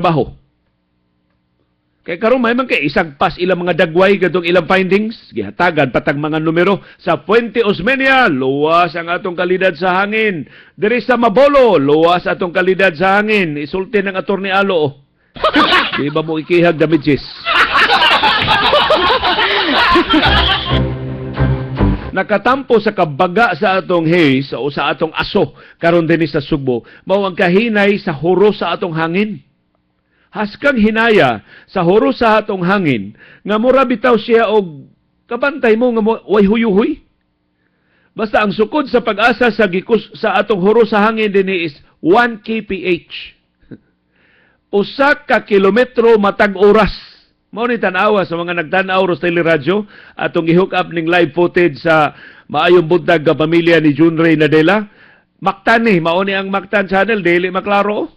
baho. Kay karon may man kay isang pas ilang mga dagway kadtong ilang findings gihatagan patag mga numero sa Puente Osmeña, luwas ang atong kalidad sa hangin. Diri sa Mabolo, luwas atong kalidad sa hangin. Isulti ng Attorney Alo. Di ba mo ikihag damages? Nakatampo sa kabaga sa atong haze o sa atong aso karon dinhi sa Sugbo, mao ang kahinay sa huro sa atong hangin. Haskang hinaya sa huro sa atong hangin nga mura bitaw siya og kabantay mo nga way huyuhoy. Basta ang sukod sa pag-asa sa gikus sa atong huro sa hangin dinhi is 1 kph. Usa ka kilometro matag oras. Mao ni tan-awa sa mga nagtan-aw ro sa teleradyo atong i-hook up ning live footage sa maayong buntag nga pamilya ni Junray Nadela. Mactan ni mao ni ang Mactan channel dili maklaro.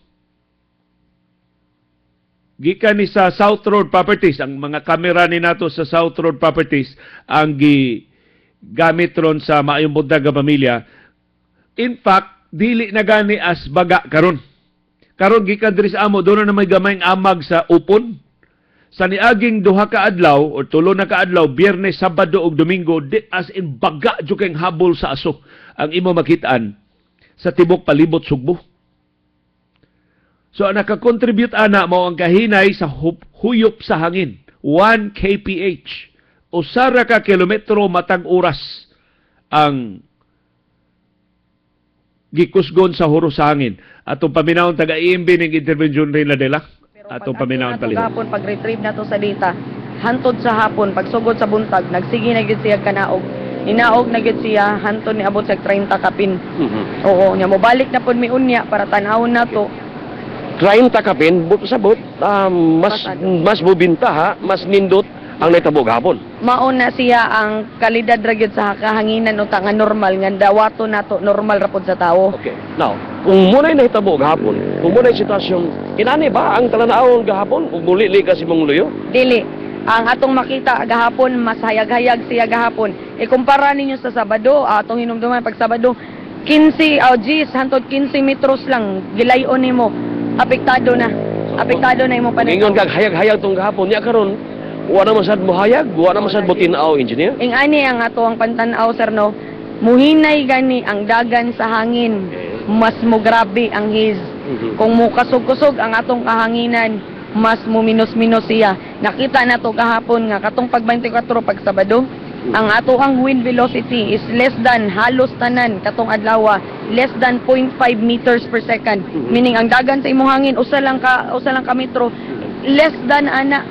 Gikan ni sa South Road Properties, ang mga kamera ni nato sa South Road Properties ang gamit ron sa maayong buntag nga pamilya. In fact, dili na gani as baga karon. Karon gikan diri sa amo doon na may gamayng amag sa upon. Sa niaging duha ka adlaw o tulo na ka adlaw, Biyernes, Sabado ug Domingo, as in baga jud kay habol sa aso ang imo makitaan sa tibok palibot Sugbo. So nakakontribute ana mao ang kahinay sa huyop sa hangin, 1 kph. Usara ka kilometro matag oras ang gikusgon sa huro sa hangin. Atong paminawon taga IMB ning intervention rin Nadela. Atong paminawon palihog. Hapon pag-retrieve nato sa data, hantod sa hapon pagsugod sa buntag, nagsige na gid siya kanaog. Ninaog na gid siya hantod ni abot sa 30 kapin. Oo, nya mobalik na pud mi unya para tan-awon nato. 30 kapin, sabot, mas bubinta ha, mas nindot ang naitabo gahapon. Mauna siya ang kalidad ra gyud sa kahanginan o nga normal nga dawato nato normal ra pud sa tawo. Okay. Now, kung muna'y nahitabo gahapon, kung muna'y sitwasyon, inani ba ang talanaon gahapon? Ug muli kasi mong luyo? Dili. Ang atong makita gahapon mas hayag-hayag siya gahapon. Ikumpara ninyo sa Sabado, atong hinumduman pag Sabado, 15 Gs hantod 15 metros lang gilayon nimo. Apektado na. Apektado na imong pananaw. Ingon kag hayag-hayag tong gahapon niya karon. Wala man sad mo hayag, wala man sad mo tin-aw, engineer. Ingani ang ato ang pantanaw sir no. Muhinay gani ang dagan sa hangin. Mas mo grabe ang haze. Kung mo kasog-kusog ang atong kahanginan, mas mo minus-minus siya. Nakita nato kahapon nga katong pag 24 pag Sabado, ang ato ang wind velocity is less than halos tanan katong adlaw, less than 0.5 meters per second. Meaning ang dagan sa imong hangin usa lang ka metro, less than ana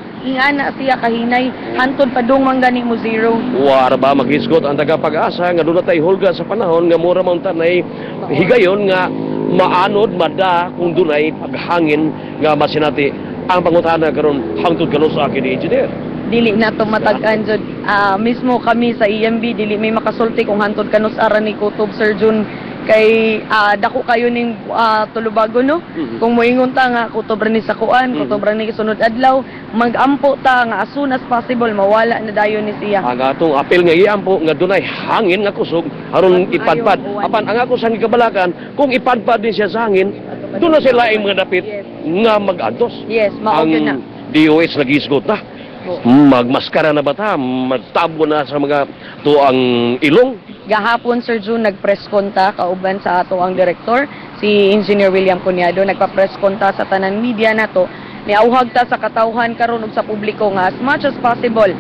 siya kahinay hantod padung manggani mo zero. Wala ba maghisgot ang tagapag-asa nga doon tay hulga sa panahon nga mura man tanay higayon nga maanod mada kung dunay paghangin nga masinati ang pangutana karon hangtod kalos sa akin ni engineer. Dili na to matag-an jud. Mismo kami sa EMB dili may makasulti kung hantod kanus ara ni Kutob Sir Jun kay dako kayo ning tulubago no. Kung moingon ta nga kutob ra ni sa kuan, kutob ra ni sunod adlaw, magampo ta nga as soon as possible mawala na dayon ni siya. Ang atong apel nga iampo nga dunay hangin nga kusog aron ipadpad. Apan ang ako sa gikabalakan kung ipadpad din siya sa hangin, doon na sila ay mga dapit nga mag-antos. Yes, mao gyud na. DOH nag-isgot na. Magmaskara na ba ta? Magtabo na sa mga tuang ilong? Gahapon Sir June nagpress konta kauban sa ato ang direktor si Engineer William Cunado, nagpa-press konta sa tanan media nato. Niauhag ta sa katawhan karon ug sa publiko nga as much as possible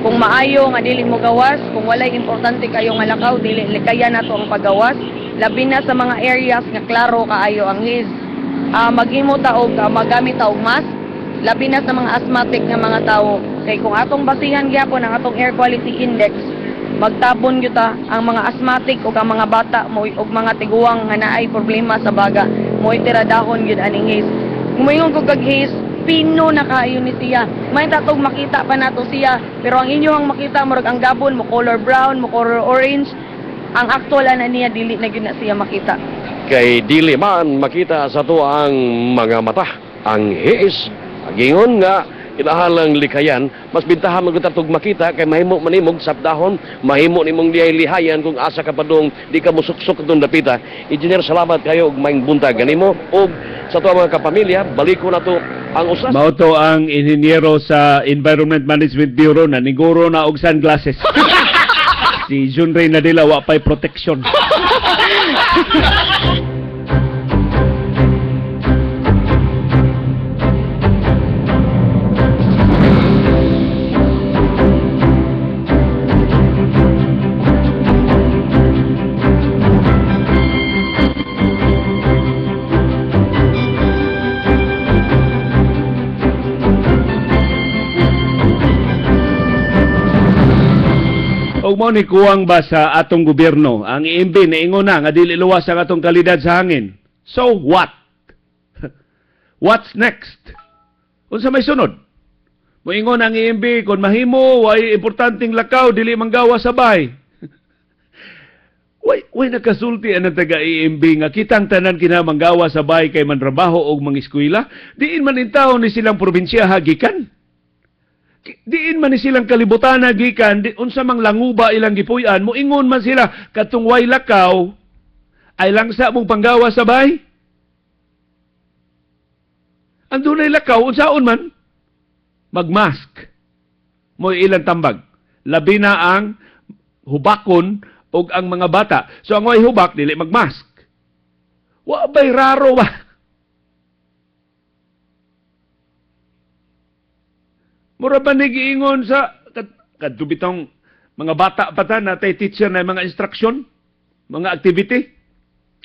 kung maayo nga dili mo gawas, kung walay importante kayo nga lakaw dili kaya nato ang paggawas, labi na sa mga areas nga klaro kaayo ang haze. Maghimo ta og magamit ta og mask, labi na sa mga asthmatic nga mga tawo. Kay kung atong basihan gyapon ang atong air quality index, magtabon gyud ta ang mga asthmatic ug ang mga bata mo ug mga tiguang nga naay problema sa baga mo tiradahon gyud aning haze. Gumayon ko kag haze, pino na kaayo ni siya. May tatog makita pa nato siya, pero ang inyo ang makita murag ang gabon mo color brown, mo color orange. Ang actual na niya dili na gyud na siya makita. Kay dili man makita sa to ang mga mata ang haze. Gingon nga inahalang likayan, mas bintahan mo tug makita kay mahimo manimog sapdahon, mahimo nimong lihay-lihayan kung asa ka padung di ka musuksok itong dapita. Engineer, salamat kayo ug maing buntag ganimo ug sa to mga kapamilya, baliko na to Ang usas Mao to ang inhinyero sa Environment Management Bureau na niguro na og sunglasses. Si Jun Ray Nadila wa pay protection. Og mo ni kuwang ba sa atong gobyerno ang EMB naingon na nga dili luwas ang atong kalidad sa hangin. So what? What's next? Unsa may sunod? Moingon ang EMB kung mahimo way importanteng lakaw dili manggawa sa bahay. Way nakasulti ang taga EMB nga kitang tanan kinamanggawa sa bahay kay mantrabaho og mangiskwela, diin man intaw ni silang probinsya hagikan. Diin man ni silang kalibutan gikan, unsa mang languba ilang gipuy-an, moingon man sila katong way lakaw ay langsa mong panggawa sa bahay. Ang dunay lakaw unsaon man magmask. Mo ilang tambag. Labi na ang hubakon og ang mga bata. So ang way hubak dili magmask. Wa bay raro ba? Mura ba nagiingon sa kadtubitong mga bata pa ta na tay teacher na mga instruction, mga activity?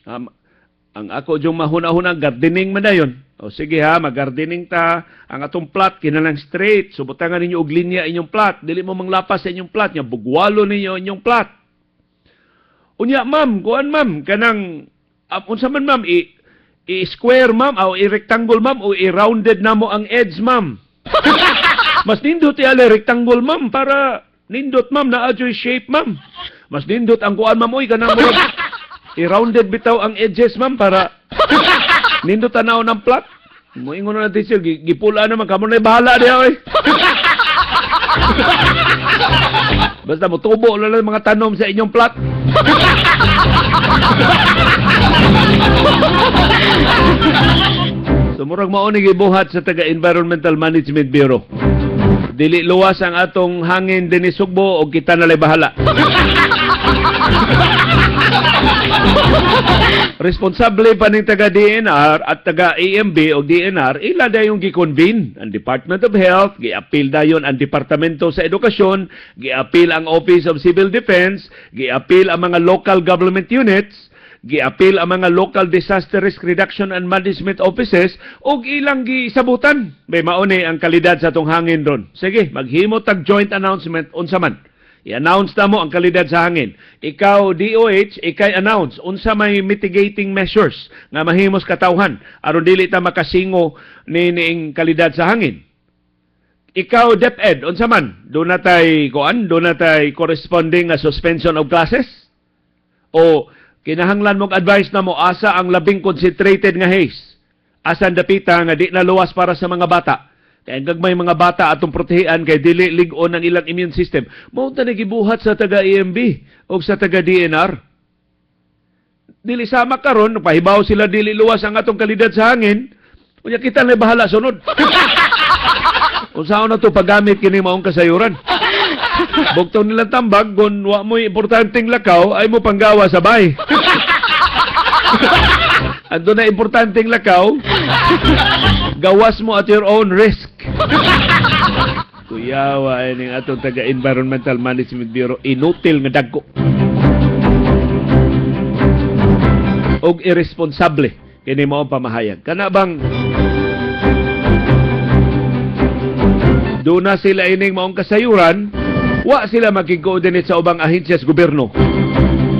Ang ako yung mahuna-huna, gardening man na yun. O sige ha, mag-gardening ta. Ang atong plot, kinalang straight. Subutangan ninyo og linya inyong plot. Dili mo manglapas sa inyong plot. Bugwalo ninyo inyong plot. Unya, ma'am, kuan ma'am, kanang, unsa man ma'am, i-square ma'am, o i-rectangle ma'am, o i-rounded na mo ang edge ma'am. Mas nindot yale rectangle ma'am para nindot ma'am na adyo shape ma'am. Mas nindot ang kuan ma'am oy kanang murag i-rounded bitaw ang edges ma'am para nindot tanaw ng plot. Moingon na teacher gipula naman kamo na bahala diha oy. Basta mo tubo lang mga tanom sa inyong plot. Sumurag mao ni gibuhat sa taga Environmental Management Bureau. Dili luwas ang atong hangin dinhi Sugbo og kita nalay bahala. Responsable pa ning taga DNR at taga EMB o DNR, ila dayong gi-convene ang Department of Health, gi-appeal dayon ang Departamento sa Edukasyon, gi-appeal ang Office of Civil Defense, gi-appeal ang mga local government units, gi-appeal ang mga local disaster risk reduction and management offices og ilang gisabutan. May mauni ang kalidad sa atong hangin ron. Sige, maghimo tag joint announcement unsa man. I-announce na mo ang kalidad sa hangin. Ikaw, DOH, ikay-announce unsa may mitigating measures nga mahimos katawhan aron dili ta makasingo ning kalidad sa hangin. Ikaw, DepEd, unsa man, doon natay corresponding na suspension of classes? O kinahanglan mong advice na mo asa ang labing concentrated nga haze? Asan dapita nga di na luwas para sa mga bata? Kaya gagmay mga bata atong protehian kay dili lig-on ang ilang immune system. Mao ta nagibuhat sa taga EMB o sa taga DNR. Dili sama karon pahibaw sila dili luwas ang atong kalidad sa hangin. Unya kita na bahala sunod. Kung saan na to paggamit kini maong kasayuran. Bugtong nilang tambag kung wa mo importanteng lakaw ay mo panggawa sa bay. Ando na importanteng lakaw, gawas mo at your own risk. Kuyawa ay ning atong taga Environmental Management Bureau, inutil nga dagko. Og irresponsable kini mao pamahayag. Kana bang doon na sila ining maong kasayuran, wa sila makig-coordinate sa ubang ahensya sa gobyerno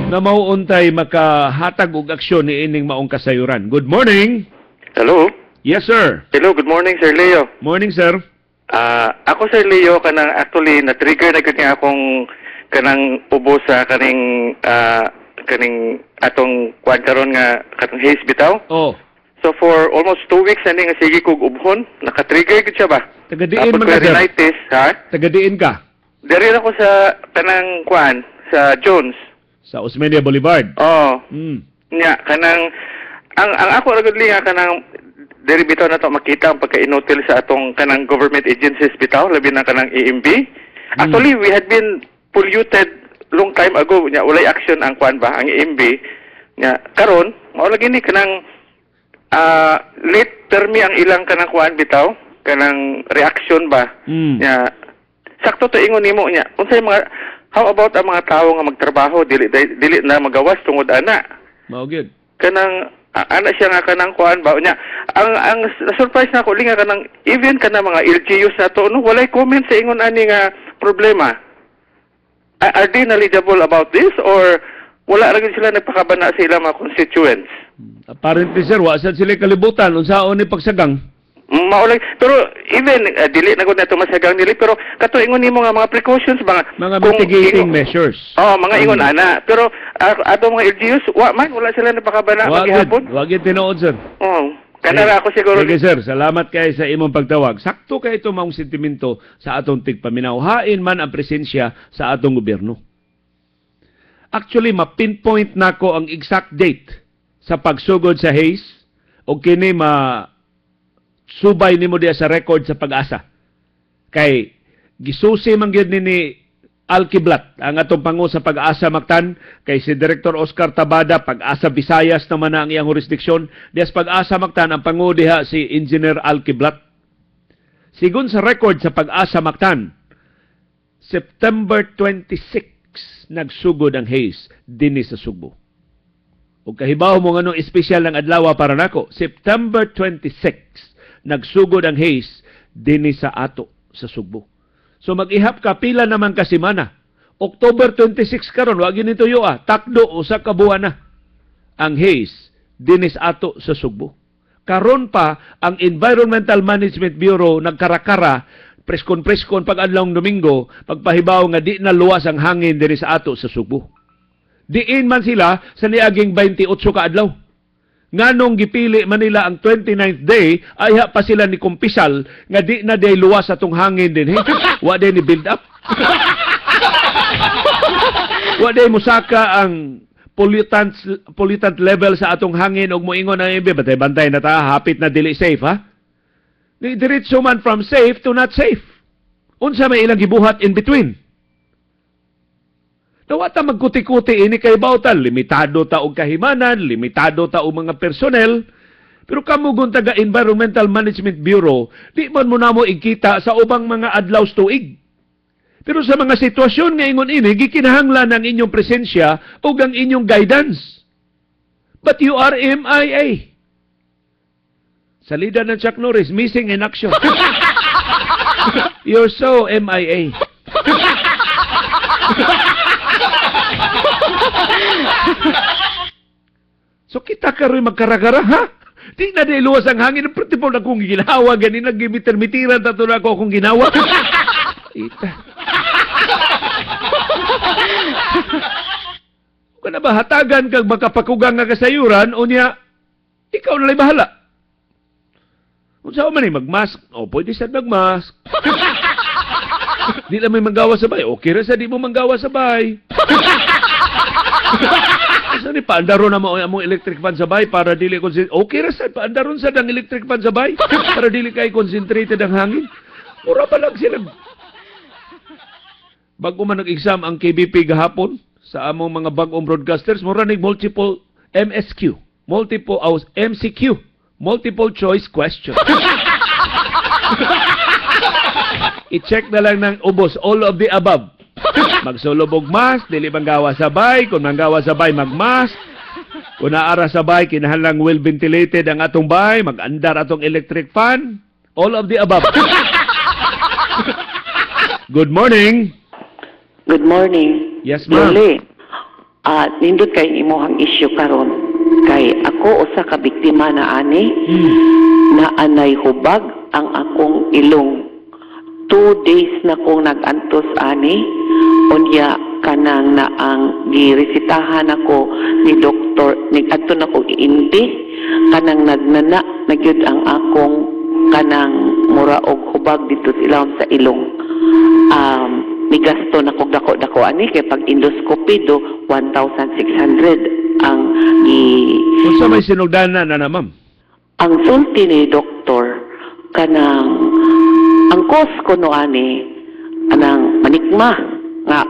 na mauuntay makahatag og aksyon ni ining maong kasayuran. Good morning. Hello. Yes, sir. Hello, good morning, Sir Leo. Morning, sir. Ako, Sir Leo, kanang actually na-trigger na kanya akong kanang ubo sa kaning atong kuan karon nga katong haze bitaw. Oh. So for almost 2 weeks ani nga sige kog ubhon, naka-trigger gid siya ba? Taga-diin man ka, sir. Rhinitis, ha? Taga-diin ka? Diri ako sa kanang kuan sa Jones. Sa Osmeña Boulevard. Oh. Mm. Nya kanang ang ako ra gud nga kanang diri bitaw na to makita ang pagka-inutil sa atong kanang government agencies bitaw, labi na kanang EMB. Actually, we had been polluted long time ago. Nya walay action ang kuan ba, ang EMB. Nya karon, mao lagi ni kanang late termi ang ilang kanang kuan bitaw, kanang reaction ba. Nya sakto to ingon nimo nya. Unsay mga how about ang mga tawo nga magtrabaho dili na magawas tungod ana? Mao gyud. Kanang ana siya nga kanang kuan ba nya ang surprise na ko linga kanang even kana mga LGUs na to no walay comment sa ingon ani nga problema. Are they knowledgeable about this or wala ra gid sila nagpakabana sa ilang mga constituents? Apparently sir, wa sad sila kalibutan unsaon ni pagsagang. Maulay pero even dili na gud nato masagang dili pero kato ingon nimo nga mga precautions mga mitigating measures. Oh, mga ingon ana pero ato mga LGUs wala sila napakabana magihapon. Wa gyud tinuod sir. Oh, kanara ako siguro. Sige sir, salamat kay sa imong pagtawag. Sakto kay ito maong sentimento sa atong tigpaminaw. Hain man ang presensya sa atong gobyerno. Actually, ma-pinpoint nako ang exact date sa pagsugod sa Hayes o kini subay nimo diya sa record sa Pag-asa. Kay gisusi man gyud ni Alkiblat ang atong pangu sa Pag-asa Mactan kay si Director Oscar Tabada Pag-asa Visayas naman ang iyang jurisdiksyon diya sa Pag-asa Mactan ang pangu diha si Engineer Alkiblat. Sigon sa record sa Pag-asa Mactan, September 26 nagsugod ang Hayes dinhi sa Subo. Ug kahibaw mo nganong espesyal ng adlaw para nako, September 26 nagsugod ang Hayes dinhi sa ato sa Subo. So mag-ihap ka pila naman ka semana. October 26 karon wa gyud nituyo takdo usa ka buwan na ang Hayes dinhi sa ato sa Subo. Karon pa ang Environmental Management Bureau nagkarakara preskon pag adlawng Domingo pagpahibaw nga di na luwas ang hangin dinhi sa ato sa Subo. Diin man sila sa niaging 28 ka adlaw. Nganong gipili Manila ang 29th day, ayha pa sila ni kumpisal nga di na day luwas atong hangin din. Wa day ni build up. Wa day musaka ang pollutant level sa atong hangin og moingon ang ibe bantay na ta hapit na dili safe ha. Ni diretso man from safe to not safe. Unsa may ilang gibuhat in between? Nawata magkuti-kuti ini kay bawtan, limitado ta og kahimanan, limitado ta og mga personnel. Pero kamugon taga Environmental Management Bureau, di man mo namo ikita sa ubang mga adlaw tuig. Pero sa mga sitwasyon nga ingon ini, gikinahanglan ang inyong presensya o ang inyong guidance. But you are MIA. Salida ng Chuck Norris, missing in action. You're so MIA. So kita ka rin magkaragara, ha? Di na di luwas ang hangin. Pwede po na kong ginawa. Ganin nag-miter-mitiran tato na ako kung ginawa. Ita. Kung na ba hatagan kag makapakugang nga kasayuran, o niya, ikaw na lang bahala. Kung saan man mag-mask, o pwede siya mag-mask. Di lang may manggawa sabay. Okay rin sa di mo manggawa sabay. Sa ni paandaro na mo among electric fan sabay para dili concentrate. Okay ra sa paandaron sa dang electric fan sabay para dili kay concentrated ang hangin. Ora pa lang sila. Bago man nag-exam ang KBP gahapon sa among mga bag-ong broadcasters, mura ning multiple MSQ, multiple MCQ, multiple choice question. I-check na lang ng ubos all of the above. Magsulubog mask, dili manggawa sabay. Kung manggawa sabay, magmask. Kung naara sabay, kinahanglang well ventilated ang atong bahay, mag-andar atong electric fan. All of the above. Good morning. Good morning. Yes, ma'am. Loli, nindot kay imuhang issue karon. Kay ako usa ka biktima na ani na anay hubag ang akong ilong. 2 days na kong nag-antos ani, unya kanang na ang giresitahan ako ni doktor, adto na ko iindi, kanang nagnana, nagyud ang akong kanang mura og hubag dito silawon sa ilong. Ni gasto na kog dako-dako ani, kay pag endoscopy do, 1,600 ang Kung sa may sinugdanan na ma'am? ang sulti ni doktor kanang ang cause ko no ani anang manikma nga